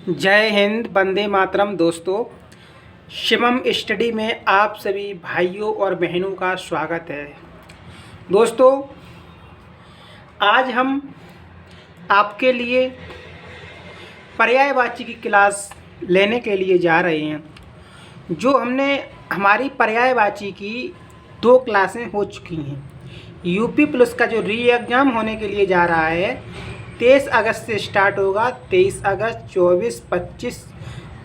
जय हिंद, वंदे मातरम। दोस्तों, शिवम स्टडी में आप सभी भाइयों और बहनों का स्वागत है। दोस्तों, आज हम आपके लिए पर्यायवाची की क्लास लेने के लिए जा रहे हैं। जो हमारी पर्यायवाची की 2 क्लासें हो चुकी हैं। यूपी प्लस का जो री एग्ज़ाम होने के लिए जा रहा है 23 अगस्त से स्टार्ट होगा। 23 अगस्त, 24, 25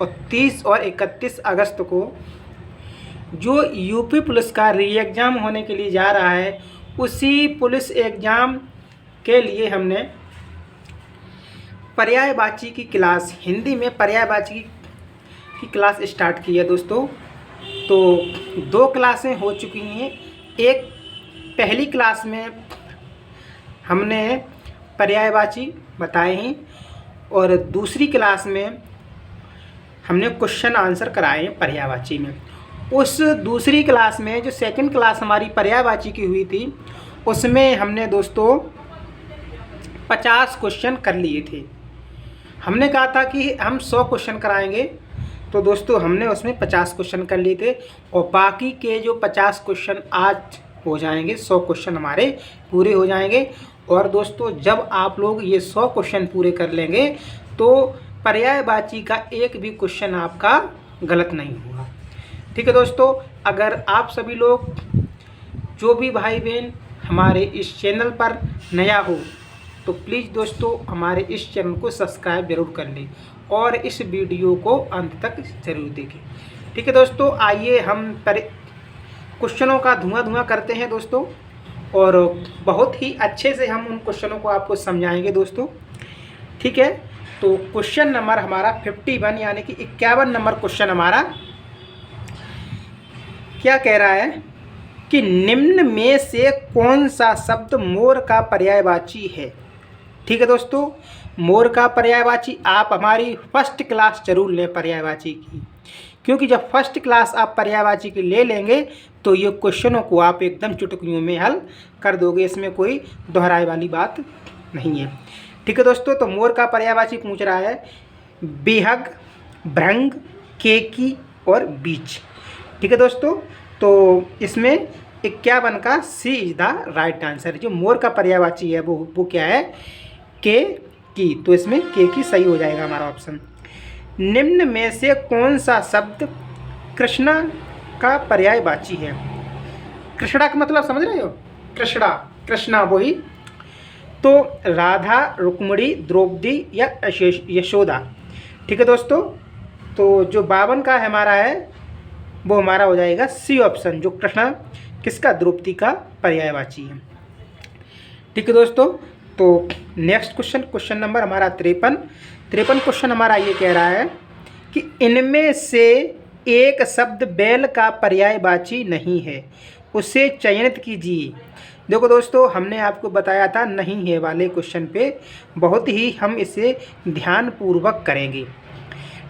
और 30 और 31 अगस्त को जो यूपी पुलिस का री एग्ज़ाम होने के लिए जा रहा है, उसी पुलिस एग्ज़ाम के लिए हमने पर्यायवाची की क्लास, हिंदी में पर्यायवाची की क्लास स्टार्ट की है। दोस्तों, तो 2 क्लासें हो चुकी हैं। एक पहली क्लास में हमने पर्यायवाची बताए हैं और दूसरी क्लास में हमने क्वेश्चन आंसर कराए हैं पर्यायवाची में। उस दूसरी क्लास में जो सेकंड क्लास हमारी पर्यायवाची की हुई थी, उसमें हमने दोस्तों 50 क्वेश्चन कर लिए थे। हमने कहा था कि हम 100 क्वेश्चन कराएंगे, तो दोस्तों हमने उसमें 50 क्वेश्चन कर लिए थे और बाकी के जो 50 क्वेश्चन आज हो जाएंगे, 100 क्वेश्चन हमारे पूरे हो जाएंगे। और दोस्तों, जब आप लोग ये 100 क्वेश्चन पूरे कर लेंगे तो पर्यायवाची का एक भी क्वेश्चन आपका गलत नहीं होगा। ठीक है दोस्तों, अगर आप सभी लोग, जो भी भाई बहन हमारे इस चैनल पर नया हो, तो प्लीज़ दोस्तों हमारे इस चैनल को सब्सक्राइब जरूर कर लें और इस वीडियो को अंत तक ज़रूर देखें। ठीक है दोस्तों, आइए हम क्वेश्चनों का धुआं करते हैं दोस्तों, और बहुत ही अच्छे से हम उन क्वेश्चनों को आपको समझाएंगे दोस्तों। ठीक है, तो क्वेश्चन नंबर हमारा 51 यानी कि 51 नंबर क्वेश्चन हमारा क्या कह रहा है कि निम्न में से कौन सा शब्द मोर का पर्यायवाची है। ठीक है दोस्तों, मोर का पर्यायवाची आप हमारी फर्स्ट क्लास जरूर लें पर्यायवाची की, क्योंकि जब फर्स्ट क्लास आप पर्यायवाची की ले लेंगे तो ये क्वेश्चनों को आप एकदम चुटकियों में हल कर दोगे। इसमें कोई दोहराई वाली बात नहीं है। ठीक है दोस्तों, तो मोर का पर्यायवाची पूछ रहा है बेहग, भ्रंग, केकी और बीच। ठीक है दोस्तों, तो इसमें 51 का सी इज द राइट आंसर। जो मोर का पर्यायवाची है वो क्या है, के की, तो इसमें के की सही हो जाएगा हमारा ऑप्शन। निम्न में से कौन सा शब्द कृष्णा का पर्यायवाची है। कृष्णा का मतलब समझ रहे हो, कृष्णा वही। तो राधा, रुक्मिणी, द्रौपदी या यशोदा। ठीक है दोस्तों, तो जो 52 का हमारा है वो हमारा हो जाएगा सी ऑप्शन, जो कृष्णा किसका, द्रौपदी का पर्यायवाची है। ठीक है दोस्तों, तो नेक्स्ट क्वेश्चन नंबर हमारा 53 क्वेश्चन हमारा ये कह रहा है कि इनमें से एक शब्द बैल का पर्यायवाची नहीं है, उसे चयनित कीजिए। देखो दोस्तों, हमने आपको बताया था नहीं है वाले क्वेश्चन पे बहुत ही हम इसे ध्यानपूर्वक करेंगे।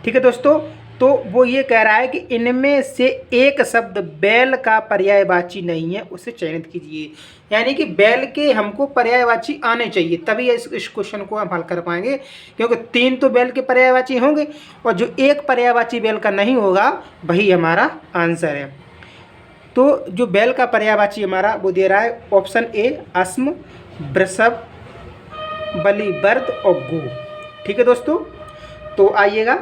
ठीक है दोस्तों, तो वो ये कह रहा है कि इनमें से एक शब्द बैल का पर्यायवाची नहीं है, उसे चयनित कीजिए। यानी कि बैल के हमको पर्यायवाची आने चाहिए, तभी इस क्वेश्चन को हम हल कर पाएंगे, क्योंकि 3 तो बैल के पर्यायवाची होंगे और जो एक पर्यायवाची बैल का नहीं होगा वही हमारा आंसर है। तो जो बैल का पर्यायवाची हमारा वो दे रहा है ऑप्शन ए, अस्म, वृषभ, बलि, बर्द और गो। ठीक है दोस्तों, तो आइएगा।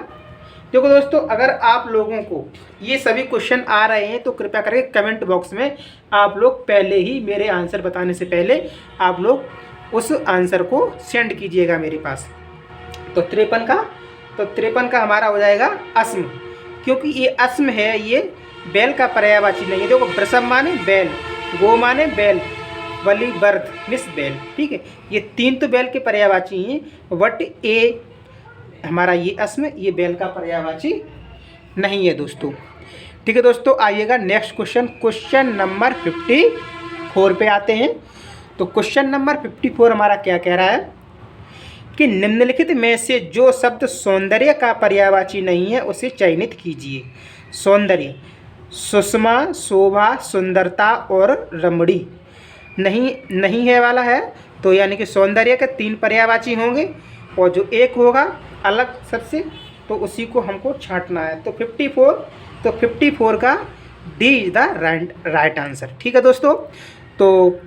देखो दोस्तों, अगर आप लोगों को ये सभी क्वेश्चन आ रहे हैं तो कृपया करके कमेंट बॉक्स में आप लोग पहले ही, मेरे आंसर बताने से पहले आप लोग उस आंसर को सेंड कीजिएगा मेरे पास। तो 53 का हमारा हो जाएगा अस्म, क्योंकि ये अस्म है, ये बैल का पर्यायवाची नहीं है। देखो, वृषभ माने बैल, गो माने बैल, बलि, बर्द मिस बैल। ठीक है, ये 3 तो बैल के पर्यायवाची हैं, बट ए हमारा ये अस्म, ये बैल का पर्यायवाची नहीं है दोस्तों। ठीक है दोस्तों, आइएगा नेक्स्ट क्वेश्चन नंबर 54 पे आते हैं। तो क्वेश्चन नंबर 54 हमारा क्या कह रहा है कि निम्नलिखित में से जो शब्द सौंदर्य का पर्यायवाची नहीं है उसे चयनित कीजिए। सौंदर्य, सुषमा, शोभा, सुंदरता और रमणी नहीं है वाला है, तो यानी कि सौंदर्य के 3 पर्यायवाची होंगे और जो एक होगा अलग सबसे तो उसी को हमको छांटना है। तो 54 का D is the right answer. ठीक है दोस्तों, तो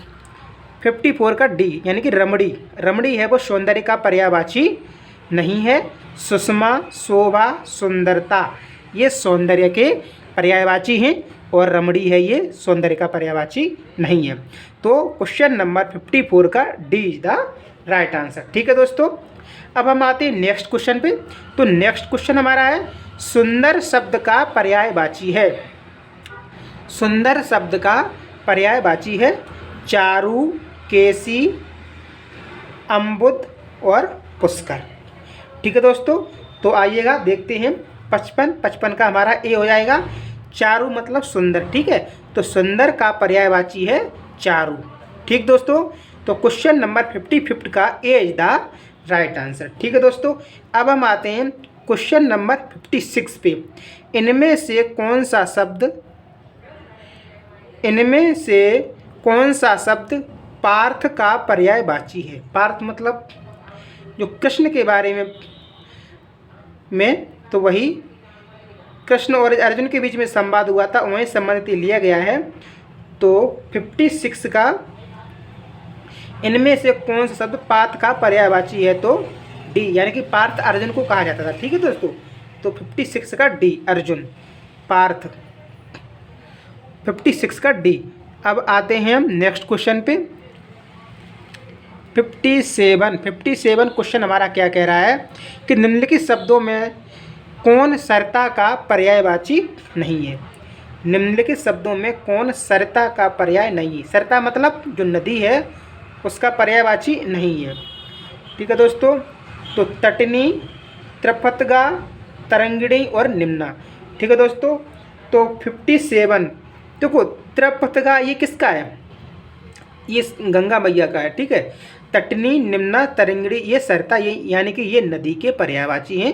54 का डी यानी कि रमणी है वो सौंदर्य का पर्यायवाची नहीं है। सुषमा, शोभा, सुंदरता ये सौंदर्य के पर्यायवाची हैं और रमणी है ये सौंदर्य का पर्यायवाची नहीं है। तो क्वेश्चन नंबर 54 का D is the right answer. ठीक है दोस्तों, अब हम आते हैं नेक्स्ट क्वेश्चन पे। तो नेक्स्ट क्वेश्चन हमारा है सुंदर शब्द का पर्यायवाची है। सुंदर शब्द का पर्यायवाची है चारु, केसी, अम्बुद और पुष्कर। ठीक है दोस्तों, तो आइएगा देखते हैं 55 का हमारा ए हो जाएगा। चारु मतलब सुंदर। ठीक है, तो सुंदर का पर्यायवाची है चारु। ठीक दोस्तों, तो क्वेश्चन नंबर 55 का ए इज द राइट आंसर। ठीक है दोस्तों, अब हम आते हैं क्वेश्चन नंबर 56 पे। इनमें से कौन सा शब्द पार्थ का पर्यायवाची है। पार्थ मतलब जो कृष्ण के बारे में तो वही कृष्ण और अर्जुन के बीच में संवाद हुआ था, वहीं संबंधित लिया गया है। तो 56 का इनमें से कौन सा शब्द पार्थ का पर्यायवाची है, तो डी यानी कि पार्थ अर्जुन को कहा जाता था। ठीक है दोस्तों, तो 56 का डी अर्जुन, पार्थ 56 का डी। अब आते हैं हम नेक्स्ट क्वेश्चन पे 57 क्वेश्चन हमारा क्या कह रहा है कि निम्नलिखित शब्दों में कौन सरिता का पर्यायवाची नहीं है। निम्नलिखित शब्दों में कौन सरिता का पर्याय नहीं है। सरिता मतलब जो नदी है उसका पर्यायवाची नहीं है। ठीक है दोस्तों, तो तटनी, त्रपतगा, तरंगिणी और निम्ना। ठीक है दोस्तों, तो 57 देखो त्रपतगा ये किसका है, ये गंगा मैया का है। ठीक है, तटनी, निम्ना, तरंगिणी ये सरिता ये यानी कि ये नदी के पर्यायवाची हैं,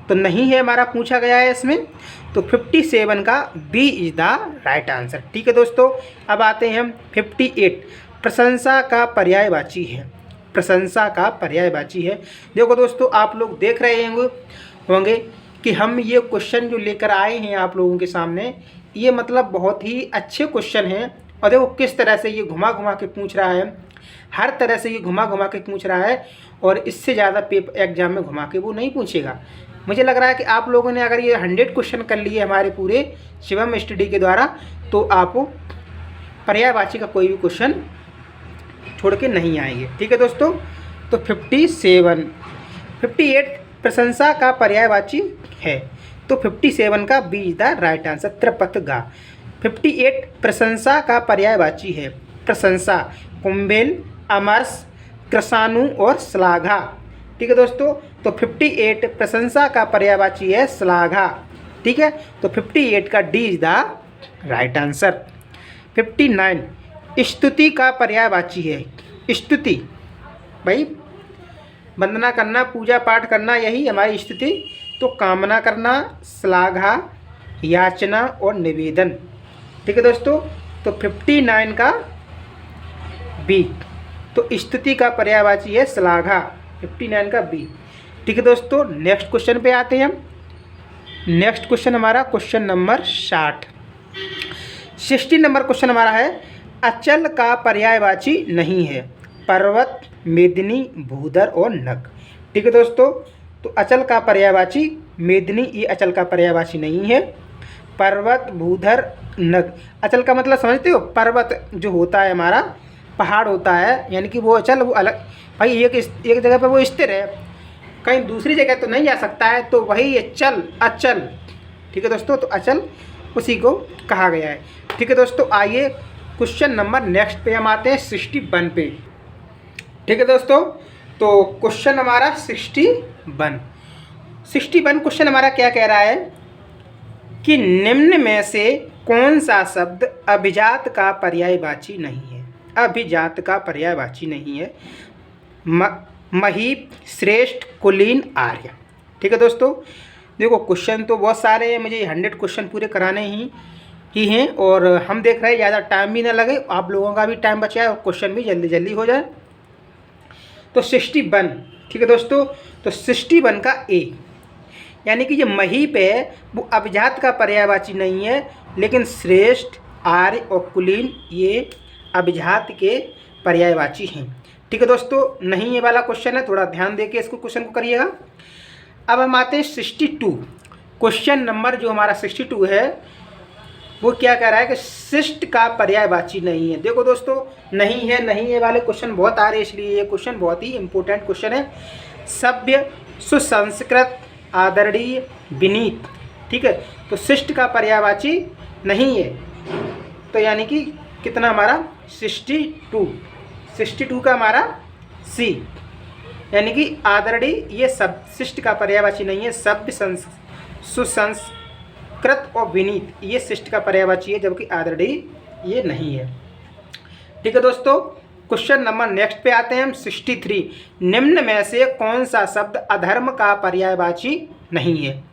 तो नहीं है हमारा पूछा गया है इसमें। तो 57 का B is the right answer. ठीक है दोस्तों, अब आते हैं हम 58 प्रशंसा का पर्यायवाची है। प्रशंसा का पर्यायवाची है। देखो दोस्तों, आप लोग देख रहे होंगे कि हम ये क्वेश्चन जो लेकर आए हैं आप लोगों के सामने, ये मतलब बहुत ही अच्छे क्वेश्चन हैं। और देखो किस तरह से ये घुमा घुमा के पूछ रहा है, हर तरह से ये घुमा घुमा के पूछ रहा है, और इससे ज़्यादा पेपर एग्जाम में घुमा के वो नहीं पूछेगा। मुझे लग रहा है कि आप लोगों ने अगर ये 100 क्वेश्चन कर लिए हमारे पूरे शिवम स्टडी के द्वारा, तो आप पर्यायवाची का कोई भी क्वेश्चन छोड़ के नहीं आएंगे। ठीक है दोस्तों, तो 58 प्रशंसा का पर्यायवाची है, तो 57 का B is the right answer त्रपतगा। 58 प्रशंसा का पर्यायवाची है। प्रशंसा कुंभेल, अमरस, कृशानु और श्लाघा। ठीक है दोस्तों, तो 58 प्रशंसा का पर्यायवाची है श्लाघा। ठीक है, तो 58 का D is the right answer. 59 स्तुति का पर्यायवाची है। स्तुति भाई वंदना करना, पूजा पाठ करना, यही हमारी स्तुति। तो कामना करना, श्लाघा, याचना और निवेदन। ठीक है दोस्तों, तो 59 का बी, तो स्तुति का पर्यायवाची है श्लाघा। 59 का बी। ठीक है दोस्तों, नेक्स्ट क्वेश्चन पे आते हैं हम। नेक्स्ट क्वेश्चन हमारा क्वेश्चन नंबर 60 नंबर क्वेश्चन हमारा है अचल का पर्यायवाची नहीं है। पर्वत, मेदिनी, भूधर और नग। ठीक है दोस्तों, तो अचल का पर्यायवाची मेदिनी ये अचल का पर्यायवाची नहीं है। पर्वत, भूधर, नग। अचल का मतलब समझते हो, पर्वत जो होता है हमारा पहाड़ होता है, यानी कि वो अचल, वो अलग भाई एक जगह पर वो स्थिर है, कहीं दूसरी जगह तो नहीं जा सकता है, तो वही अचल। ठीक है दोस्तों, तो अचल उसी को कहा गया है। ठीक है दोस्तों, आइए क्वेश्चन नंबर नेक्स्ट पे हम आते हैं 61 पे। ठीक है दोस्तों, तो क्वेश्चन हमारा 61 क्वेश्चन हमारा क्या कह रहा है कि निम्न में से कौन सा शब्द अभिजात का पर्यायवाची नहीं है। अभिजात का पर्यायवाची नहीं है। महीप, श्रेष्ठ, कुलीन, आर्य। ठीक है दोस्तों, देखो क्वेश्चन तो बहुत सारे हैं, मुझे 100 क्वेश्चन पूरे कराने ही हैं, और हम देख रहे हैं ज़्यादा टाइम भी ना लगे, आप लोगों का भी टाइम बच जाए और क्वेश्चन भी जल्दी जल्दी हो जाए। तो 61। ठीक है दोस्तों, तो 61 का ए यानी कि ये महीप है वो अभिजात का पर्यायवाची नहीं है, लेकिन श्रेष्ठ, आर्य और कुलीन ये अभिजात के पर्यायवाची हैं। ठीक है दोस्तों, नहीं ये वाला क्वेश्चन है, थोड़ा ध्यान देके इसको क्वेश्चन को करिएगा। अब हम आते हैं 62 क्वेश्चन नंबर जो हमारा 62 है वो क्या कह रहा है कि शिष्ट का पर्यायवाची नहीं है। देखो दोस्तों, नहीं है वाले क्वेश्चन बहुत आ रहे हैं, इसलिए ये क्वेश्चन बहुत ही इंपॉर्टेंट क्वेश्चन है। सभ्य, सुसंस्कृत, आदरणीय, विनीत। ठीक है, तो शिष्ट का पर्यायवाची नहीं है, तो यानी कि कितना हमारा 62 का हमारा सी, यानी कि आदरणीय ये सब शिष्ट का पर्यायवाची नहीं है। सभ्य, सुसंस्कृत और विनीत ये शिष्ट का पर्यायवाची है, जबकि आदरणीय ये नहीं है। ठीक है दोस्तों, क्वेश्चन नंबर नेक्स्ट पे आते हैं हम 63। निम्न में से कौन सा शब्द अधर्म का पर्यायवाची नहीं है?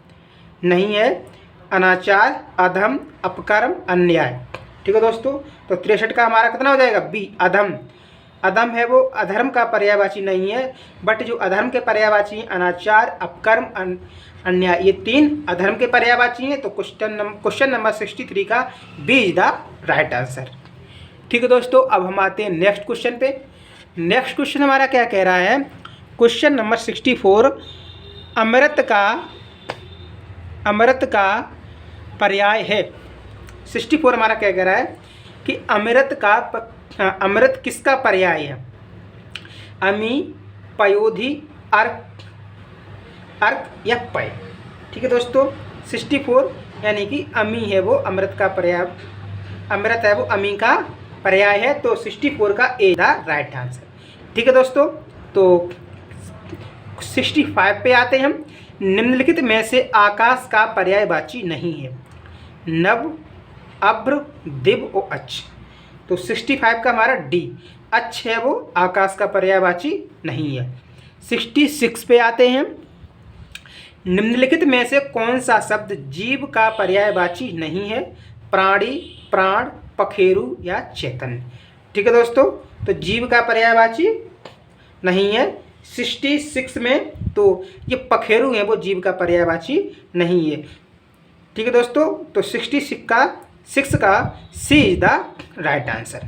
नहीं है अनाचार, अधम, अपकर्म, अन्याय। ठीक है दोस्तों, तो 63 का हमारा कितना हो जाएगा? बी, अधम। अधम है वो अधर्म का पर्यायवाची नहीं है, बट जो अधर्म के पर्यायवाची हैं अनाचार, अपकर्म, अन्याय, ये 3 अधर्म के पर्यायवाची हैं। तो क्वेश्चन नंबर 63 का B is the right answer. ठीक है दोस्तों, अब हम आते हैं नेक्स्ट क्वेश्चन पे। नेक्स्ट क्वेश्चन हमारा क्या कह रहा है? क्वेश्चन नंबर 64, अमृत का पर्याय है। 64 हमारा क्या कह रहा है कि अमृत किसका पर्याय है? अमी, पयोधि, अर्क या पय। ठीक है दोस्तों, 64 यानी कि अमी है वो अमृत का पर्याय, अमृत है वो अमी का पर्याय है, तो 64 का ए द राइट आंसर। ठीक है दोस्तों, तो 65 पे आते हैं हम। निम्नलिखित में से आकाश का पर्यायवाची नहीं है? नभ, अभ्र, दिव्य और अच्छ। तो 65 का हमारा डी, अच्छ है वो आकाश का पर्यायवाची नहीं है। 66 पे आते हैं। निम्नलिखित में से कौन सा शब्द जीव का पर्यायवाची नहीं है? प्राणी, प्राण, पखेरु या चेतन। ठीक है दोस्तों, तो जीव का पर्यायवाची नहीं है 66 में, तो ये पखेरु है वो जीव का पर्यायवाची नहीं है। ठीक है दोस्तों, तो 66 का सी इज द राइट आंसर।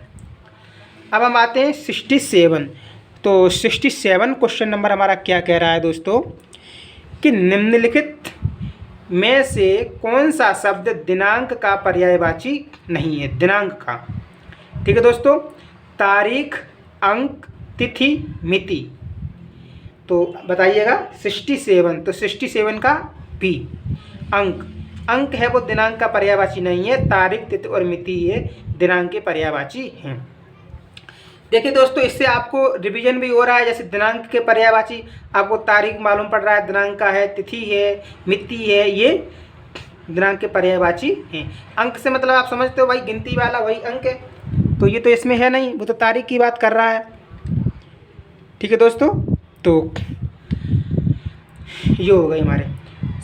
अब हम आते हैं 67। तो 67 क्वेश्चन नंबर हमारा क्या कह रहा है दोस्तों कि निम्नलिखित में से कौन सा शब्द दिनांक का पर्यायवाची नहीं है? दिनांक का। ठीक है दोस्तों, तारीख, अंक, तिथि, मिति। तो बताइएगा 67, तो 67 का बी, अंक है वो दिनांक का पर्यायवाची नहीं है। तारीख, तिथि और मिति ये दिनांक के पर्यायवाची हैं। देखिए दोस्तों, इससे आपको रिवीजन भी हो रहा है। जैसे दिनांक के पर्यायवाची आपको तारीख मालूम पड़ रहा है, दिनांक का है, तिथि है, मिति है, ये दिनांक के पर्यायवाची हैं। अंक से मतलब आप समझते हो भाई गिनती वाला वही अंक है, तो ये तो इसमें है नहीं, वो तो तारीख की बात कर रहा है। ठीक है दोस्तों, तो ये हो गई हमारे।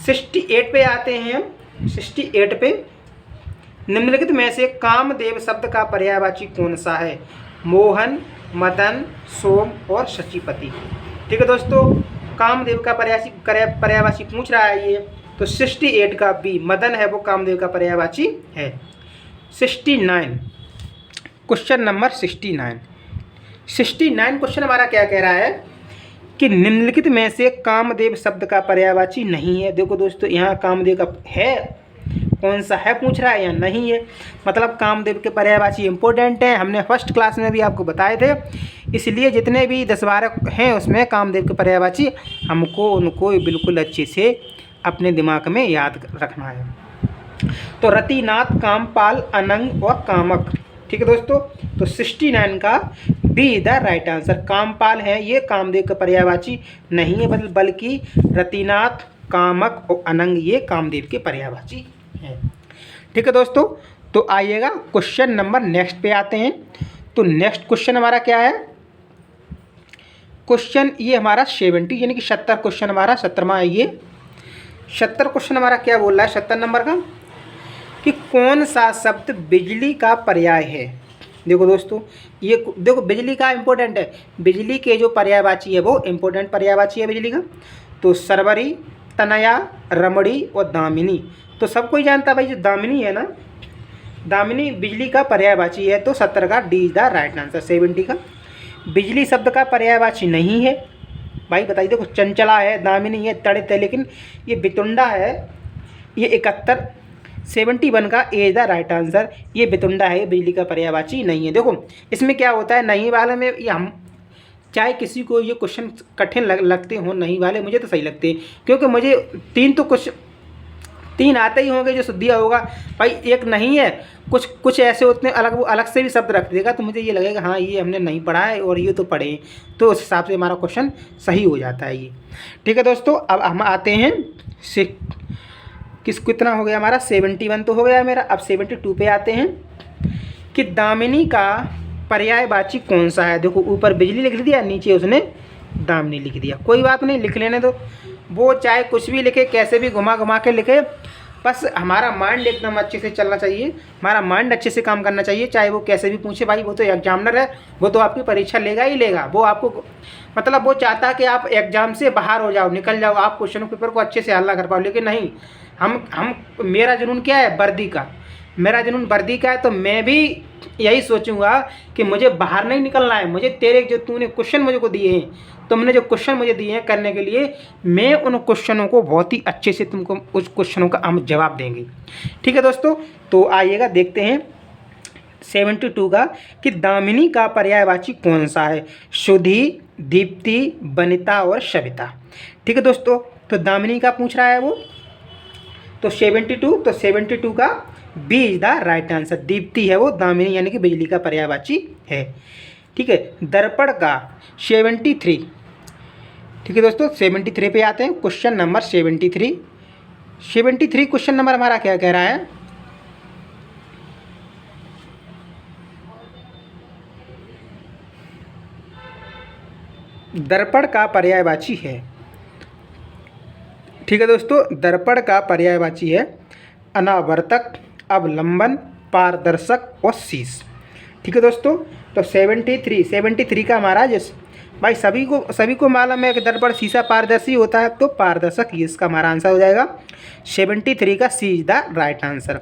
68 पे आते हैं हम। 68 पे निम्नलिखित में से कामदेव शब्द का पर्यायवाची कौन सा है? मोहन, मदन, सोम और शचीपति। ठीक है दोस्तों, कामदेव का पर्यायवाची पूछ रहा है ये, तो 68 का बी, मदन है वो कामदेव का पर्यायवाची है। 69 क्वेश्चन नंबर 69 क्वेश्चन हमारा क्या कह रहा है कि निम्नलिखित में से कामदेव शब्द का पर्यायवाची नहीं है। देखो दोस्तों, यहाँ कामदेव का है कौन सा है पूछ रहा है या नहीं है, मतलब कामदेव के पर्यायवाची इंपॉर्टेंट हैं। हमने फर्स्ट क्लास में भी आपको बताए थे, इसलिए जितने भी 10-12 हैं उसमें कामदेव के पर्यायवाची हमको उनको बिल्कुल अच्छे से अपने दिमाग में याद रखना है। तो रतिनाथ, कामपाल, अनंग और कामक। ठीक है दोस्तों, तो 69 का be the right answer. Kampal है ये कामदेव का पर्यायवाची नहीं है, बल्कि रतिनाथ, कामक और अनंग ये कामदेव के पर्यायवाची हैं। ठीक है दोस्तों, तो आइएगा क्वेश्चन नंबर नेक्स्ट पे आते हैं। तो नेक्स्ट क्वेश्चन हमारा क्या है? क्वेश्चन ये हमारा 70 यानी कि 70 क्वेश्चन हमारा 70वां है ये। 70 क्वेश्चन हमारा क्या बोल रहा है 70 नंबर का कि कौन सा शब्द बिजली का पर्याय है? देखो दोस्तों, ये देखो बिजली का इम्पोर्टेंट है, बिजली के जो पर्यायवाची है वो इम्पोर्टेंट पर्यायवाची है बिजली का। तो सरवरी, तनया, रमणी और दामिनी। तो सब कोई जानता है भाई, जो दामिनी है ना, दामिनी बिजली का पर्यायवाची है, तो 70 का D is the right answer. 70 का बिजली शब्द का पर्यायवाची नहीं है भाई, बताइए। देखो चंचला है, दामिनी है, तड़ित है, लेकिन ये बितुंडा है, ये 71। 71 का ए इज द राइट आंसर। ये बितुंडा है, ये बिजली का पर्यायवाची नहीं है। देखो इसमें क्या होता है, नहीं वाले में ये हम, चाहे किसी को ये क्वेश्चन कठिन लगते हो, नहीं वाले मुझे तो सही लगते हैं, क्योंकि मुझे तीन आते ही होंगे जो शुद्धिया होगा भाई, एक नहीं है। कुछ ऐसे होते हैं अलग, वो अलग से भी शब्द रख देगा, तो मुझे ये लगेगा हाँ ये हमने नहीं पढ़ा है और ये तो पढ़े हैं, तो उस हिसाब से हमारा क्वेश्चन सही हो जाता है ये। ठीक है दोस्तों, अब हम आते हैं कितना हो गया हमारा, 71 तो हो गया मेरा। अब 72 पे आते हैं कि दामिनी का पर्यायवाची कौन सा है। देखो ऊपर बिजली लिख दिया, नीचे उसने दामिनी लिख दिया। कोई बात नहीं, लिख लेने दो, वो चाहे कुछ भी लिखे, कैसे भी घुमा घुमा के लिखे, बस हमारा माइंड एकदम अच्छे से चलना चाहिए, हमारा माइंड अच्छे से काम करना चाहिए। चाहे वो कैसे भी पूछे भाई, वो तो एग्जामिनर है, वो तो आपकी परीक्षा लेगा ही लेगा। वो आपको मतलब वो चाहता है कि आप एग्जाम से बाहर हो जाओ, निकल जाओ, आप क्वेश्चन पेपर को अच्छे से हल ना कर पाओ। लेकिन नहीं, हम मेरा जुनून क्या है, वर्दी का। मेरा जुनून वर्दी का है, तो मैं भी यही सोचूंगा कि मुझे बाहर नहीं निकलना है। मुझे तेरे जो तूने क्वेश्चन मुझे को दिए हैं, तुमने जो क्वेश्चन मुझे दिए हैं करने के लिए, मैं उन क्वेश्चनों को बहुत ही अच्छे से तुमको उस क्वेश्चनों का हम जवाब देंगे। ठीक है दोस्तों, तो आइएगा देखते हैं 72 का कि दामिनी का पर्यायवाची कौन सा है। सुधी, दीप्ति, वनिता और सविता। ठीक है दोस्तों, तो दामिनी का पूछ रहा है वो, तो 72 का B is the right answer. दीप्ति है वो, दामिनी यानी कि बिजली का पर्यायवाची है। ठीक है, दर्पण का 73। ठीक है दोस्तों, 73 पे आते हैं। क्वेश्चन नंबर 73 क्वेश्चन नंबर हमारा क्या कह रहा है, दर्पण का पर्यायवाची है। ठीक है दोस्तों, दर्पण का पर्यायवाची है अनावर्तक, अवलंबन, पारदर्शक और शीश। ठीक है दोस्तों, तो 73 का हमारा जिस भाई सभी को मालूम है कि दर्पण शीशा पारदर्शी होता है, तो पारदर्शक ये इसका हमारा आंसर हो जाएगा। 73 का सी इज द राइट आंसर।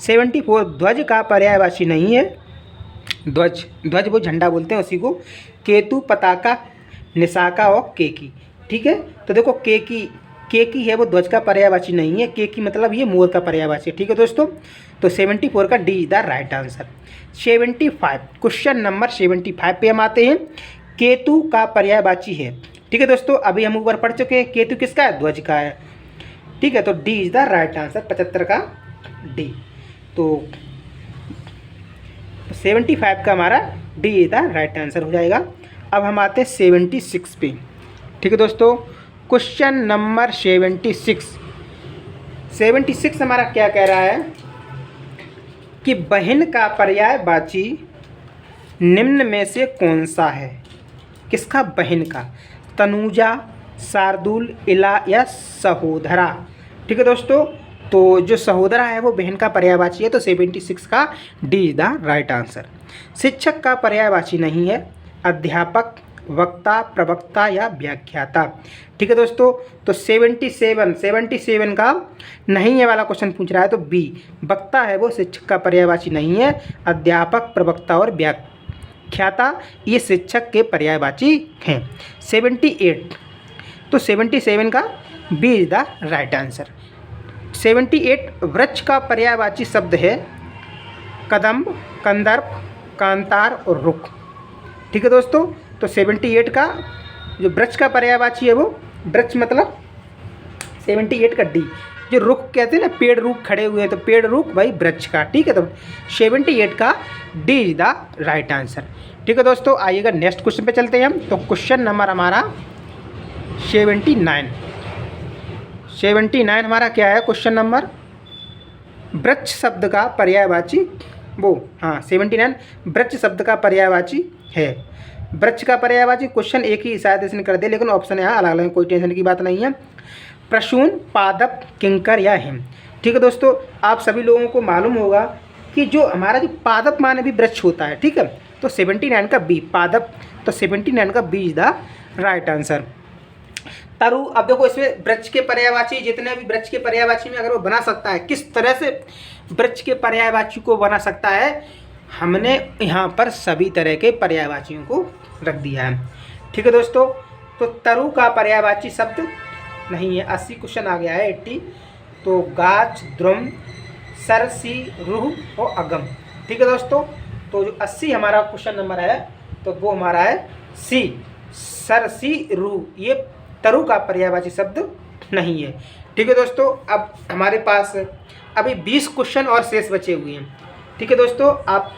74 ध्वज का पर्यायवाची नहीं है। ध्वज वो झंडा बोलते हैं उसी को। केतु, पताका, निशाका और केकी। ठीक है, तो देखो केकी है वो ध्वज का पर्यायवाची नहीं है। केकी मतलब ये मोर का पर्यायवाची। ठीक है दोस्तों, तो 74 का D is the right answer. 75 question number 75 पे हम आते हैं। केतु का पर्यायवाची है। ठीक है दोस्तों, अभी हम ऊपर पढ़ चुके हैं, केतु किसका है, ध्वज का है। ठीक है, तो D is the right answer. 75 का डी, तो 75 का हमारा D is the right answer हो जाएगा। अब हम आते हैं 76 पे। ठीक है दोस्तों, क्वेश्चन नंबर 76 हमारा क्या कह रहा है कि बहन का पर्यायवाची निम्न में से कौन सा है। किसका, बहन का, तनुजा, शार्दुल, इला या सहोदरा। ठीक है दोस्तों, तो जो सहोदरा है वो बहन का पर्यायवाची है, तो 76 का D is the right answer. शिक्षक का पर्यायवाची नहीं है। अध्यापक, वक्ता, प्रवक्ता या व्याख्याता। ठीक है दोस्तों, तो 77 का नहीं है वाला क्वेश्चन पूछ रहा है, तो बी वक्ता है वो शिक्षक का पर्यायवाची नहीं है। अध्यापक, प्रवक्ता और व्याख्याता ये शिक्षक के पर्यायवाची हैं। 78, तो 77 का B is the right answer. 78 वृक्ष का पर्यायवाची शब्द है कदम्ब, कंदर्प, कांतार और रुख। ठीक है दोस्तों, तो 78 का जो वृक्ष का पर्यायवाची है वो, वृक्ष मतलब 78 का डी। जो रुख कहते हैं ना, पेड़ रुख खड़े हुए हैं, तो पेड़ रुख भाई वृक्ष का। ठीक है, तो 78 का D is the right answer. ठीक है दोस्तों, आइएगा नेक्स्ट क्वेश्चन पे चलते हैं हम। तो क्वेश्चन नंबर हमारा 79 हमारा क्या है क्वेश्चन नंबर, वृक्ष शब्द का पर्यायवाची वो, हाँ 79 वृक्ष शब्द का पर्यायवाची है। वृक्ष का पर्यायवाची क्वेश्चन एक ही शायद इसने कर दे, लेकिन ऑप्शन यहाँ अलग अलग, कोई टेंशन की बात नहीं है। प्रसून, पादप, किंकर या हिम। ठीक है दोस्तों, आप सभी लोगों को मालूम होगा कि जो हमारा जो पादप माने भी वृक्ष होता है। ठीक है, तो 79 का बी पादप, तो 79 का B is the right answer. तरु। अब देखो इसमें वृक्ष के पर्यायवाची, जितने भी वृक्ष के पर्यायवाची में अगर वो बना सकता है, किस तरह से वृक्ष के पर्यायवाची को बना सकता है, हमने यहाँ पर सभी तरह के पर्यायवाचियों को रख दिया है। ठीक है दोस्तों, तो तरु का पर्यायवाची शब्द नहीं है। 80 क्वेश्चन आ गया है, 80। तो गाछ, द्रुम, सरसी, रूह और अगम। ठीक है दोस्तों, तो जो 80 हमारा क्वेश्चन नंबर है तो वो हमारा है सी, सरसी, रूह। ये तरु का पर्यायवाची शब्द नहीं है। ठीक है दोस्तों, अब हमारे पास अभी 20 क्वेश्चन और शेष बचे हुए हैं। ठीक है दोस्तों, आप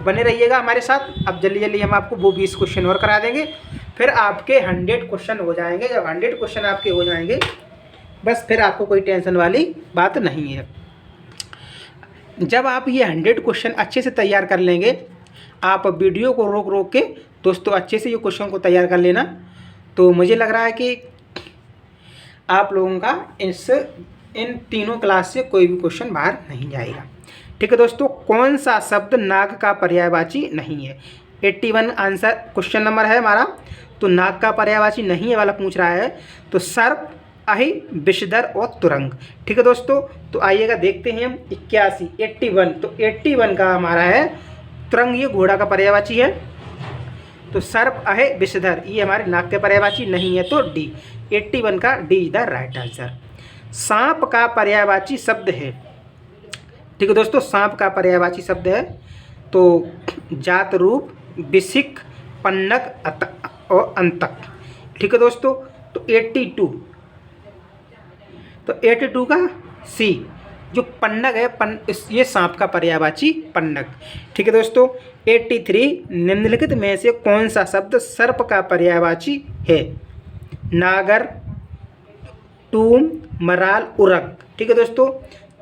बने रहिएगा हमारे साथ। अब जल्दी जल्दी हम आपको वो 20 क्वेश्चन और करा देंगे, फिर आपके 100 क्वेश्चन हो जाएंगे। जब 100 क्वेश्चन आपके हो जाएंगे, बस फिर आपको कोई टेंशन वाली बात नहीं है। जब आप ये 100 क्वेश्चन अच्छे से तैयार कर लेंगे, आप वीडियो को रोक रोक के दोस्तों अच्छे से ये क्वेश्चन को तैयार कर लेना, तो मुझे लग रहा है कि आप लोगों का इन तीनों क्लास से कोई भी क्वेश्चन बाहर नहीं जाएगा। ठीक है दोस्तों, कौन सा शब्द नाग का पर्यायवाची नहीं है? 81 आंसर क्वेश्चन नंबर है हमारा। तो नाग का पर्यायवाची नहीं है वाला पूछ रहा है, तो सर्प, अहि, विषधर और तुरंग। ठीक है दोस्तों, तो आइएगा देखते हैं हम 81 तो 81 का हमारा है तुरंग, ये घोड़ा का पर्यायवाची है। तो सर्प, अहे, विषधर ये हमारे नाग के पर्यायवाची नहीं है, तो डी, 81 का D is the right answer. सांप का पर्यायवाची शब्द है। ठीक है दोस्तों, सांप का पर्यायवाची शब्द है तो जात, रूप, बिसिक, पन्नग और अंतक। ठीक है दोस्तों, तो 82 का सी, जो पन्नग है, ये सांप का पर्यायवाची पन्नग। ठीक है दोस्तों, 83 निम्नलिखित में से कौन सा शब्द सर्प का पर्यायवाची है? नागर, टूम, मराल, उरग। ठीक है दोस्तों,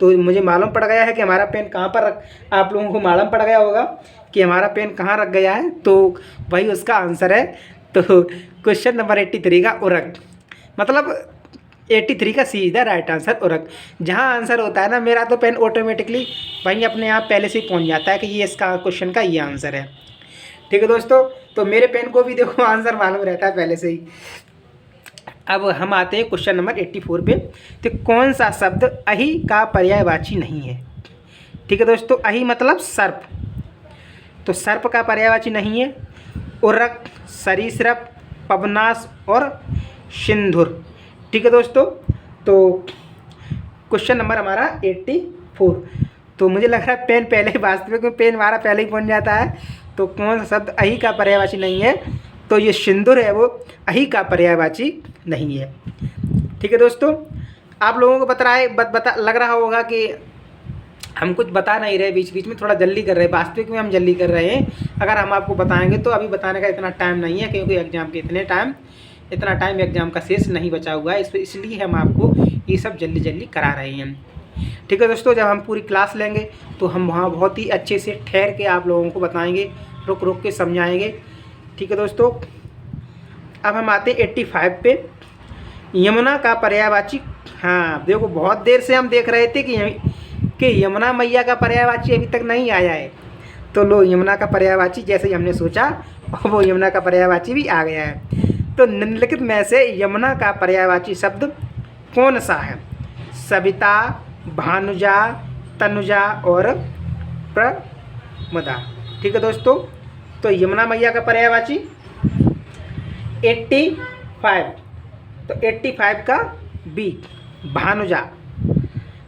तो मुझे मालूम पड़ गया है कि हमारा पेन कहाँ पर आप लोगों को मालूम पड़ गया होगा कि हमारा पेन कहाँ रख गया है, तो वही उसका आंसर है। तो क्वेश्चन नंबर 83 का उरग, मतलब 83 का सी इज द राइट आंसर, उरग। जहाँ आंसर होता है ना मेरा, तो पेन ऑटोमेटिकली वहीं अपने आप पहले से ही पहुँच जाता है कि ये इसका क्वेश्चन का ये आंसर है। ठीक है दोस्तों, तो मेरे पेन को भी देखो आंसर मालूम रहता है पहले से ही। अब हम आते हैं क्वेश्चन नंबर 84 पे। तो कौन सा शब्द अहि का पर्यायवाची नहीं है? ठीक है दोस्तों, अहि मतलब सर्प, तो सर्प का पर्यायवाची नहीं है। उरग, सरीसृप, पवनास और सिंधुर। ठीक है दोस्तों, तो क्वेश्चन नंबर हमारा 84। तो मुझे लग रहा है पेन पहले ही, वास्तविक में पेन हमारा पहले ही पहुंच जाता है। तो कौन सा शब्द अहि का पर्यायवाची नहीं है? तो ये सिंदूर है, वो अहि का पर्यायवाची नहीं है। ठीक है दोस्तों, आप लोगों को लग रहा होगा कि हम कुछ बता नहीं रहे, बीच बीच में थोड़ा जल्दी कर रहे हैं। वास्तविक में हम जल्दी कर रहे हैं। अगर हम आपको बताएंगे तो अभी बताने का इतना टाइम नहीं है, क्योंकि एग्ज़ाम के इतना टाइम एग्ज़ाम का शेष नहीं बचा हुआ है, इसलिए हम आपको ये सब जल्दी जल्दी करा रहे हैं। ठीक है दोस्तों, जब हम पूरी क्लास लेंगे तो हम वहाँ बहुत ही अच्छे से ठहर के आप लोगों को बताएंगे, रुक रुक के समझाएंगे। ठीक है दोस्तों, अब हम आते हैं 85 पे। यमुना का पर्यायवाची, हाँ देखो बहुत देर से हम देख रहे थे कि यमुना मैया का पर्यायवाची अभी तक नहीं आया है। तो लो, यमुना का पर्यायवाची जैसे ही हमने सोचा वो यमुना का पर्यायवाची भी आ गया है। तो निम्नलिखित में से यमुना का पर्यायवाची शब्द कौन सा है? सविता, भानुजा, तनुजा और प्रमदा। ठीक है दोस्तों, तो यमुना मैया का पर्यायवाची 85, तो 85 का बी, भानुजा।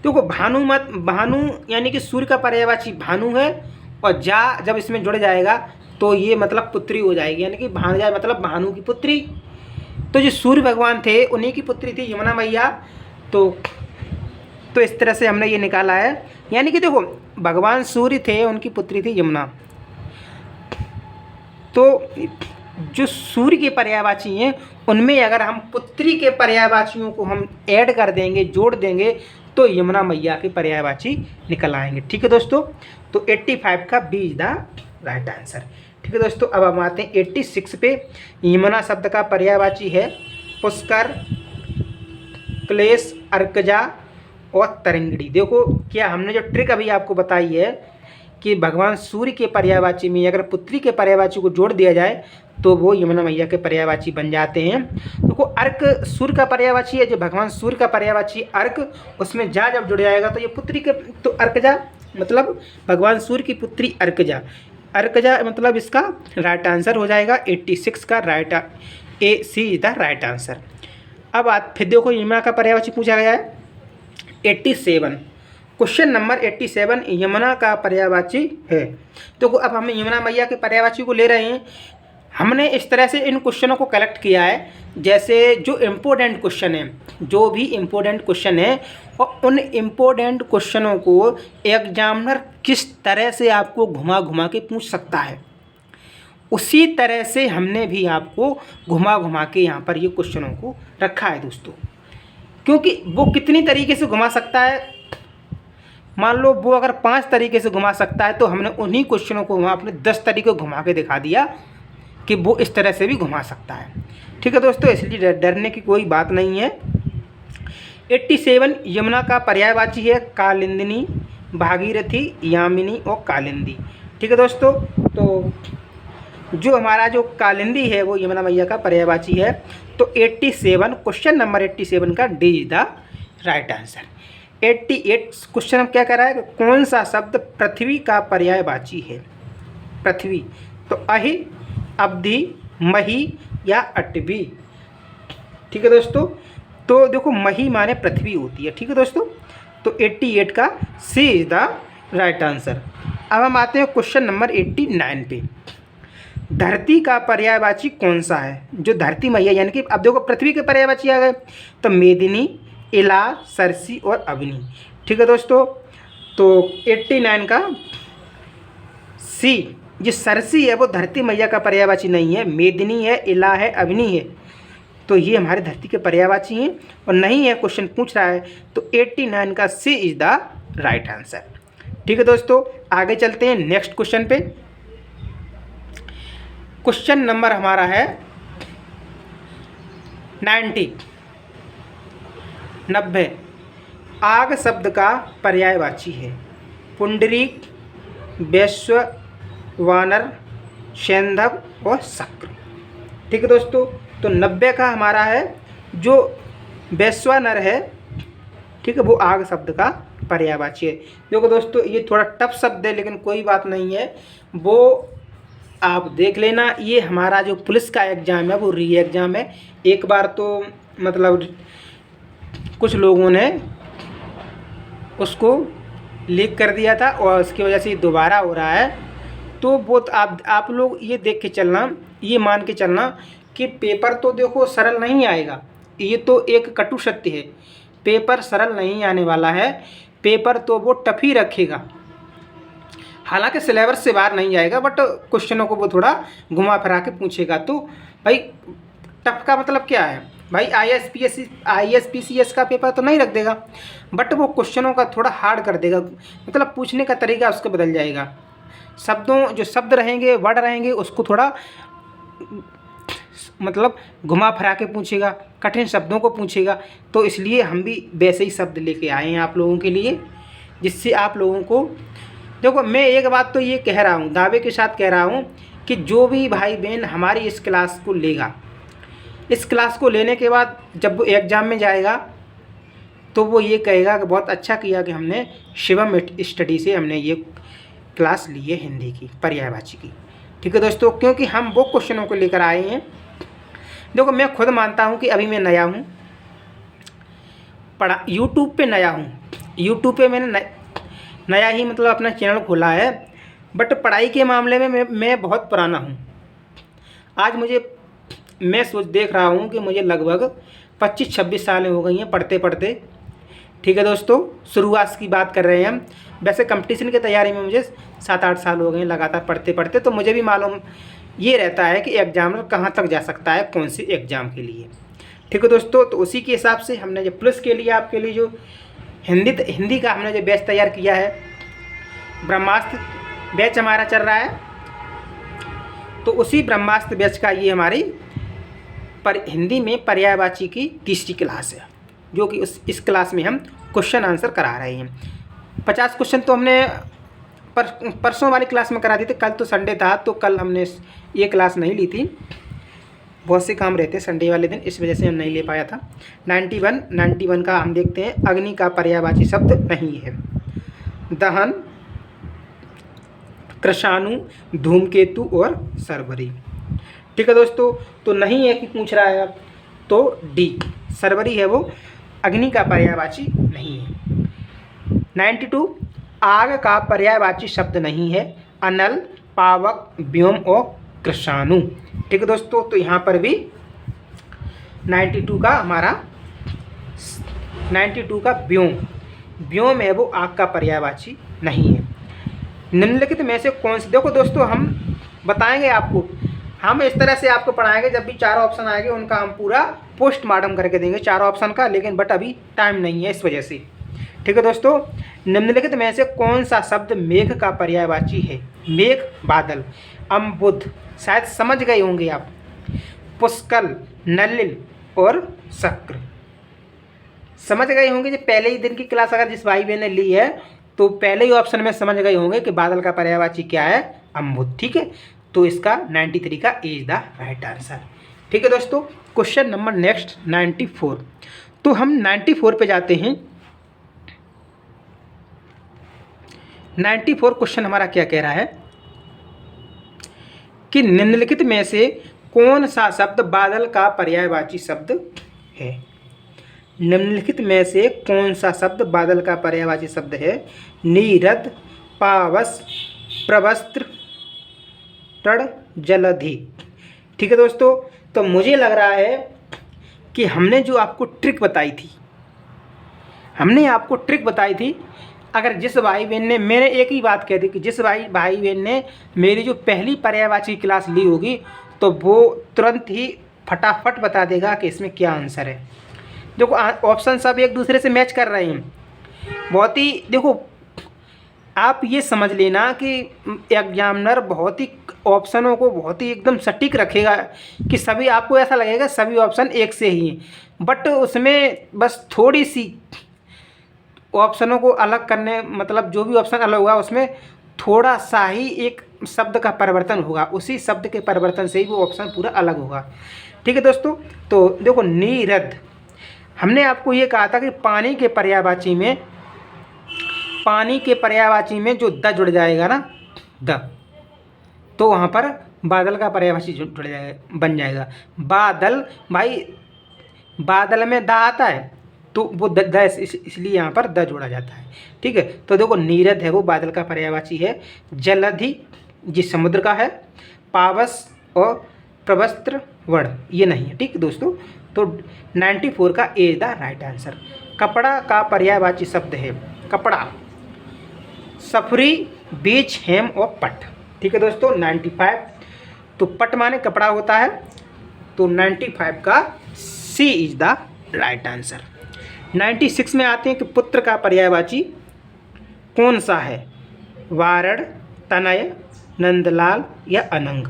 देखो भानु यानी कि सूर्य का पर्यायवाची भानु है, और जा जब इसमें जुड़ जाएगा तो ये मतलब पुत्री हो जाएगी, यानी कि भानुजा मतलब भानु की पुत्री। तो जो सूर्य भगवान थे उन्हीं की पुत्री थी यमुना मैया। तो इस तरह से हमने ये निकाला है, यानी कि देखो भगवान सूर्य थे, उनकी पुत्री थी यमुना। तो जो सूर्य के पर्यायवाची हैं उनमें अगर हम पुत्री के पर्यायवाचियों को हम ऐड कर देंगे, जोड़ देंगे, तो यमुना मैया के पर्यायवाची निकल आएंगे। ठीक है दोस्तों, तो 85 का B is the right answer. ठीक है दोस्तों, अब हम आते हैं 86 पे। यमुना शब्द का पर्यायवाची है पुष्कर, क्लेश, अर्कजा और तरंगड़ी। देखो क्या हमने जो ट्रिक अभी आपको बताई है कि भगवान सूर्य के पर्यायवाची में अगर पुत्री के पर्यायवाची को जोड़ दिया जाए तो वो यमुना मैया के पर्यायवाची बन जाते हैं। तो को अर्क सूर्य का पर्यायवाची है, जो भगवान सूर्य का पर्यायवाची अर्क, उसमें जा जब जुड़ जाएगा तो ये पुत्री के तो अर्कजा मतलब भगवान सूर्य की पुत्री अर्कजा। अर्कजा मतलब इसका राइट आंसर हो जाएगा 86 का right A C is the right answer. अब फिर देखो यमुना का पर्यायवाची पूछा गया है 87। क्वेश्चन नंबर 87 यमुना का पर्यायवाची है। तो अब हम यमुना मैया के पर्यायवाची को ले रहे हैं। हमने इस तरह से इन क्वेश्चनों को कलेक्ट किया है, जैसे जो इम्पोर्टेंट क्वेश्चन है, जो भी इम्पोर्टेंट क्वेश्चन है, और उन इम्पोर्टेंट क्वेश्चनों को एग्जामिनर किस तरह से आपको घुमा घुमा के पूछ सकता है, उसी तरह से हमने भी आपको घुमा घुमा के यहाँ पर ये क्वेश्चनों को रखा है दोस्तों। क्योंकि वो कितनी तरीके से घुमा सकता है, मान लो वो अगर 5 तरीके से घुमा सकता है तो हमने उन्हीं क्वेश्चनों को वहाँ अपने 10 तरीके घुमा के दिखा दिया कि वो इस तरह से भी घुमा सकता है। ठीक है दोस्तों, इसलिए डरने की कोई बात नहीं है। 87 यमुना का पर्यायवाची है कालिंदिनी, भागीरथी, यामिनी और कालिंदी। ठीक है दोस्तों, तो जो हमारा जो कालिंदी है वो यमुना मैया का पर्यायवाची है। तो 87 क्वेश्चन नंबर 87 का D is the right answer. 88 question हम क्या कर रहा है, कौन सा शब्द पृथ्वी का पर्यायवाची है? पृथ्वी, तो अहि, अवधि, मही या अटवी। ठीक है दोस्तों, तो देखो मही माने पृथ्वी होती है। ठीक है दोस्तों, तो 88 का सी इज द राइट आंसर। अब हम आते हैं क्वेश्चन नंबर 89 पे। धरती का पर्यायवाची कौन सा है? जो धरती मैया यानी कि अब देखो पृथ्वी के पर्यायवाची आ गए, तो मेदिनी, इला, सरसी और अवनी। ठीक है दोस्तों, तो 89 का सी, जो सरसी है वो धरती मैया का पर्यायवाची नहीं है, मेदिनी है, इला है, अवनी है, तो ये हमारे धरती के पर्यायवाची हैं और नहीं है। क्वेश्चन पूछ रहा है तो 89 का सी इज द राइट आंसर। ठीक है दोस्तों, आगे चलते हैं नेक्स्ट क्वेश्चन पे। क्वेश्चन नंबर हमारा है 90। आग शब्द का पर्यायवाची है पुंडरीक, वैश्व, वानर, सैंधव और शक्र। ठीक है दोस्तों, तो 90 का हमारा है जो वैश्वानर है। ठीक है, वो आग शब्द का पर्यायवाची है। देखो दोस्तों, ये थोड़ा टफ शब्द है लेकिन कोई बात नहीं है, वो आप देख लेना। ये हमारा जो पुलिस का एग्ज़ाम है वो री एग्ज़ाम है। एक बार तो मतलब कुछ लोगों ने उसको लीक कर दिया था और उसकी वजह से दोबारा हो रहा है। तो वो आप लोग ये देख के चलना, ये मान के चलना कि पेपर तो देखो सरल नहीं आएगा, ये तो एक कटु सत्य है। पेपर सरल नहीं आने वाला है, पेपर तो वो टफ ही रखेगा। हालांकि सिलेबस से बाहर नहीं जाएगा, बट क्वेश्चनों को वो थोड़ा घुमा फिरा के पूछेगा। तो भाई टफ का मतलब क्या है भाई, ISPCS का पेपर तो नहीं रख देगा, बट वो क्वेश्चनों का थोड़ा हार्ड कर देगा, मतलब पूछने का तरीका उसका बदल जाएगा। जो शब्द रहेंगे, वर्ड रहेंगे, उसको थोड़ा मतलब घुमा फिरा के पूछेगा, कठिन शब्दों को पूछेगा। तो इसलिए हम भी वैसे ही शब्द लेके आए हैं आप लोगों के लिए, जिससे आप लोगों को देखो। मैं एक बात तो ये कह रहा हूँ, दावे के साथ कह रहा हूँ कि जो भी भाई बहन हमारी इस क्लास को लेगा, इस क्लास को लेने के बाद जब वो एग्ज़ाम में जाएगा तो वो ये कहेगा कि बहुत अच्छा किया कि हमने शिवम स्टडी से हमने ये क्लास ली है हिंदी की पर्यायवाची की। ठीक है दोस्तों, क्योंकि हम वो क्वेश्चनों को लेकर आए हैं। देखो, मैं खुद मानता हूँ कि अभी मैं नया हूँ, यूट्यूब पे नया हूँ, यूट्यूब पे मैंने नया ही मतलब अपना चैनल खोला है, बट पढ़ाई के मामले में मैं बहुत पुराना हूँ। आज मैं देख रहा हूँ कि मुझे लगभग 25-26 साल हो गई हैं पढ़ते पढ़ते। ठीक है दोस्तों, शुरुआत की बात कर रहे हैं हम। वैसे कंपटीशन की तैयारी में मुझे 7-8 साल हो गए हैं लगातार पढ़ते पढ़ते, तो मुझे भी मालूम ये रहता है कि एग्जामिनर कहाँ तक जा सकता है कौन से एग्ज़ाम के लिए। ठीक है दोस्तों, तो उसी के हिसाब से हमने जो पुलिस के लिए आपके लिए जो हिंदी का हमने जो बैच तैयार किया है, ब्रह्मास्त्र बैच हमारा चल रहा है, तो उसी ब्रह्मास्त्र बैच का ये हमारी हिंदी में पर्यायवाची की तीसरी क्लास है, जो कि इस क्लास में हम क्वेश्चन आंसर करा रहे हैं। 50 क्वेश्चन तो हमने परसों वाली क्लास में करा दी थी, कल तो संडे था तो कल हमने ये क्लास नहीं ली थी, बहुत से काम रहते संडे वाले दिन, इस वजह से हम नहीं ले पाया था। 91 का हम देखते हैं, अग्नि का पर्यायवाची शब्द नहीं है। दहन, कृषाणु, धूमकेतु और सरवरी। ठीक है दोस्तों, तो नहीं है कि पूछ रहा है अब, तो डी सरवरी है वो अग्नि का पर्यायवाची नहीं है। 92 आग का पर्यायवाची शब्द नहीं है, अनल, पावक, व्योम और कृषाणु। ठीक है दोस्तों, तो यहाँ पर भी 92 का हमारा 92 का व्योम है वो आग का पर्यायवाची नहीं है। निम्नलिखित में से कौन से, देखो दोस्तों हम बताएंगे आपको, हम इस तरह से आपको पढ़ाएंगे, जब भी 4 ऑप्शन आएंगे उनका हम पूरा पोस्टमार्टम करके देंगे 4 ऑप्शन का, लेकिन बट अभी टाइम नहीं है इस वजह से। ठीक है दोस्तों, निम्नलिखित में से कौन सा शब्द मेघ का पर्यायवाची है? मेघ, बादल, अम्बुध, शायद समझ गए होंगे आप, पुष्कल, नलिल और शक्र। समझ गए होंगे, जो पहले ही दिन की क्लास अगर जिस भाई बहन ने ली है तो पहले ही ऑप्शन में समझ गए होंगे कि बादल का पर्यायवाची क्या है? अम्बुध। ठीक है, तो इसका 93 का इज द राइट आंसर। ठीक है दोस्तों, क्वेश्चन नंबर नेक्स्ट 94। तो हम 94 पे जाते हैं। 94 क्वेश्चन हमारा क्या कह रहा है कि निम्नलिखित में से कौन सा शब्द बादल का पर्यायवाची शब्द है? निम्नलिखित में से कौन सा शब्द बादल का पर्यायवाची शब्द है? नीरद, पावस, प्रवस्त्र, तड़, जलधि। ठीक है दोस्तों, तो मुझे लग रहा है कि हमने जो आपको ट्रिक बताई थी, अगर जिस भाई बहन ने, मैंने एक ही बात कह दी कि जिस भाई बहन ने मेरी जो पहली पर्यायवाची क्लास ली होगी तो वो तुरंत ही फटाफट बता देगा कि इसमें क्या आंसर है। देखो ऑप्शन सब एक दूसरे से मैच कर रहे हैं, बहुत ही, देखो आप ये समझ लेना कि एग्जामिनर बहुत ही ऑप्शनों को बहुत ही एकदम सटीक रखेगा कि सभी, आपको ऐसा लगेगा सभी ऑप्शन एक से ही हैं, बट उसमें बस थोड़ी सी ऑप्शनों को अलग करने, मतलब जो भी ऑप्शन अलग हुआ उसमें थोड़ा सा ही एक शब्द का परिवर्तन होगा, उसी शब्द के परिवर्तन से ही वो ऑप्शन पूरा अलग होगा। ठीक है दोस्तों, तो देखो नीरद, हमने आपको ये कहा था कि पानी के पर्यायवाची में जो द जुड़ जाएगा ना, द, तो वहाँ पर बादल का पर्यायवाची जुड़ जाएगा, बन जाएगा। बादल, भाई बादल में द आता है तो वो द इसलिए यहाँ पर द जोड़ा जाता है। ठीक है, तो देखो नीरद है वो बादल का पर्यायवाची है। जलधि जिस समुद्र का है। पावस और प्रवस्त्र वड़ ये नहीं है। ठीक है दोस्तों, तो 94 का ए द राइट आंसर। कपड़ा का पर्यायवाची शब्द है कपड़ा, सफरी, बीच, हेम और पट। ठीक है दोस्तों, 95, तो पट माने कपड़ा होता है, तो 95 का सी इज द राइट आंसर। 96 में आते हैं कि पुत्र का पर्यायवाची कौन सा है? वारण, तनय, नंदलाल या अनंग।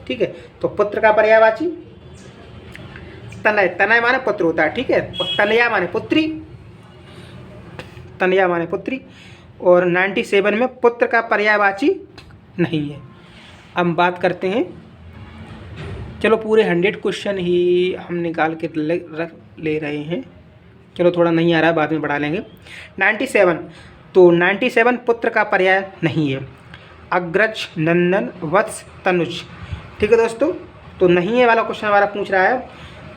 ठीक है, तो पुत्र का पर्यायवाची तनय, तनय माने पुत्र होता है। ठीक है, और तनया माने पुत्री, तनया माने पुत्री। और 97 में पुत्र का पर्यायवाची नहीं है। अब बात करते हैं, चलो पूरे 100 क्वेश्चन ही हम निकाल के रख ले रहे हैं, चलो थोड़ा नहीं आ रहा है बाद में बढ़ा लेंगे। 97, तो 97 पुत्र का पर्याय नहीं है। अग्रज, नंदन, वत्स, तनुज। ठीक है दोस्तों, तो नहीं है वाला क्वेश्चन हमारा पूछ रहा है,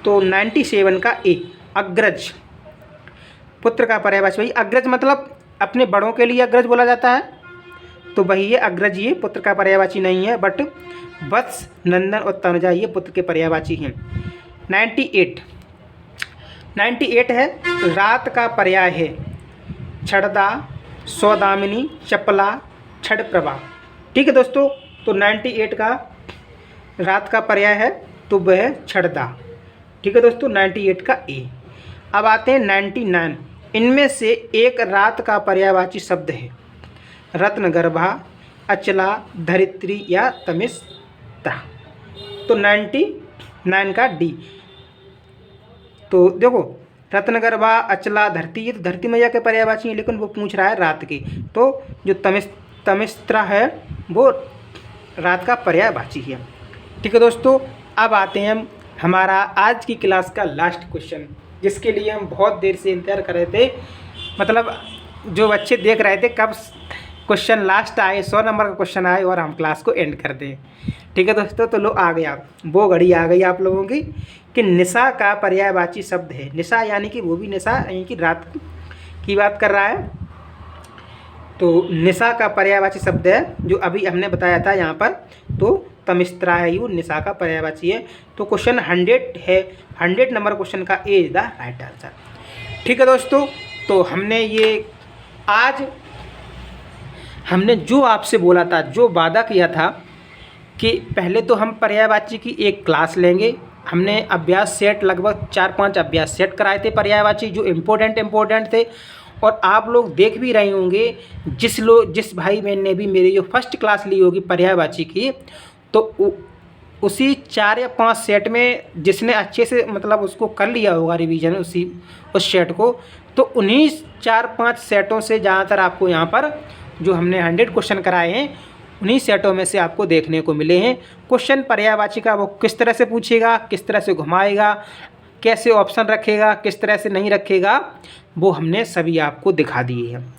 तो 97 का ए अग्रज पुत्र का पर्यायवाची। भाई अग्रज मतलब अपने बड़ों के लिए अग्रज बोला जाता है, तो वही ये अग्रज, ये पुत्र का पर्यायवाची नहीं है, बट वत्स, नंदन और तनुजा ये पुत्र के पर्यायवाची हैं। 98 है रात का पर्याय है छड़दा, सौदामिनी, चपला, छड़ प्रभा। ठीक है दोस्तों, तो 98 का रात का पर्याय है तो वह है छड़दा। ठीक है दोस्तों, 98 का ए। अब आते हैं 99, इनमें से एक रात का पर्यायवाची शब्द है रत्नगर्भा, अचला, धरित्री या तमिस्ता। तो 99 का डी। तो देखो रत्नगर्भा, अचला, धरती, ये तो धरती मैया के पर्यायवाची हैं, लेकिन वो पूछ रहा है रात के, तो जो तमिस्त्रा है वो रात का पर्यायवाची है। ठीक है दोस्तों, अब आते हैं हम हमारा आज की क्लास का लास्ट क्वेश्चन, जिसके लिए हम बहुत देर से इंतज़ार कर रहे थे। मतलब जो बच्चे देख रहे थे कब क्वेश्चन लास्ट आए, 100 नंबर का क्वेश्चन आए और हम क्लास को एंड कर दें। ठीक है दोस्तों, तो लो आ गया, वो घड़ी आ गई आप लोगों की कि निशा का पर्यायवाची शब्द है। निशा यानी कि वो भी निशा यानी कि रात की बात कर रहा है। तो निशा का पर्यायवाची शब्द है जो अभी हमने बताया था यहाँ पर, तो तमिस्त्रा है, वो निशा का पर्यायवाची है। तो क्वेश्चन 100 है, 100 नंबर क्वेश्चन का ए इज द राइट आंसर। ठीक है दोस्तों, तो हमने ये आज हमने जो आपसे बोला था, जो वादा किया था कि पहले तो हम पर्यायवाची की एक क्लास लेंगे। हमने अभ्यास सेट लगभग 4-5 अभ्यास सेट कराए थे पर्यायवाची, जो इम्पोर्टेंट थे। और आप लोग देख भी रहे होंगे, जिस भाई बहन ने भी मेरी जो फर्स्ट क्लास ली होगी पर्यायवाची की, तो उसी 4 या 5 सेट में जिसने अच्छे से मतलब उसको कर लिया होगा रिवीजन उस सेट को, तो उन्हीं 4-5 सेटों से ज़्यादातर आपको यहाँ पर जो हमने 100 क्वेश्चन कराए हैं, उन्हीं सेटों में से आपको देखने को मिले हैं। क्वेश्चन पर्यायवाची का वो किस तरह से पूछेगा, किस तरह से घुमाएगा, कैसे ऑप्शन रखेगा, किस तरह से नहीं रखेगा, वो हमने सभी आपको दिखा दिए हैं,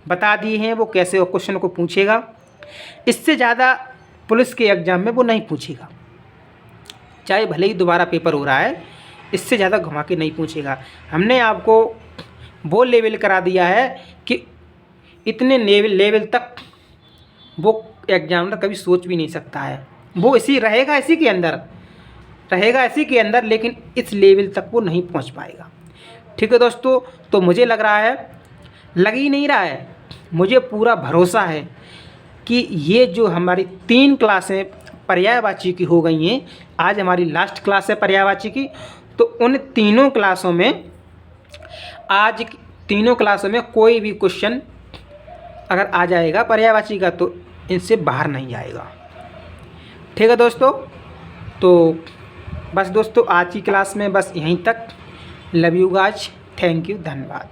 बता दिए हैं वो कैसे क्वेश्चन को पूछेगा। इससे ज़्यादा पुलिस के एग्ज़ाम में वो नहीं पूछेगा, चाहे भले ही दोबारा पेपर हो रहा है, इससे ज़्यादा घुमा के नहीं पूछेगा। हमने आपको वो लेवल करा दिया है कि इतने लेवल तक वो एग्जामिनर कभी सोच भी नहीं सकता है। वो रहेगा इसी के अंदर, लेकिन इस लेवल तक वो नहीं पहुंच पाएगा। ठीक है दोस्तों, तो मुझे लग ही नहीं रहा है, मुझे पूरा भरोसा है कि ये जो हमारी 3 क्लासें पर्यायवाची की हो गई हैं, आज हमारी लास्ट क्लास है पर्यायवाची की, तो उन तीनों क्लासों में कोई भी क्वेश्चन अगर आ जाएगा पर्यायवाची का तो इनसे बाहर नहीं आएगा। ठीक है दोस्तों, तो बस दोस्तों आज की क्लास में बस यहीं तक। Love you guys, thank you, धन्यवाद।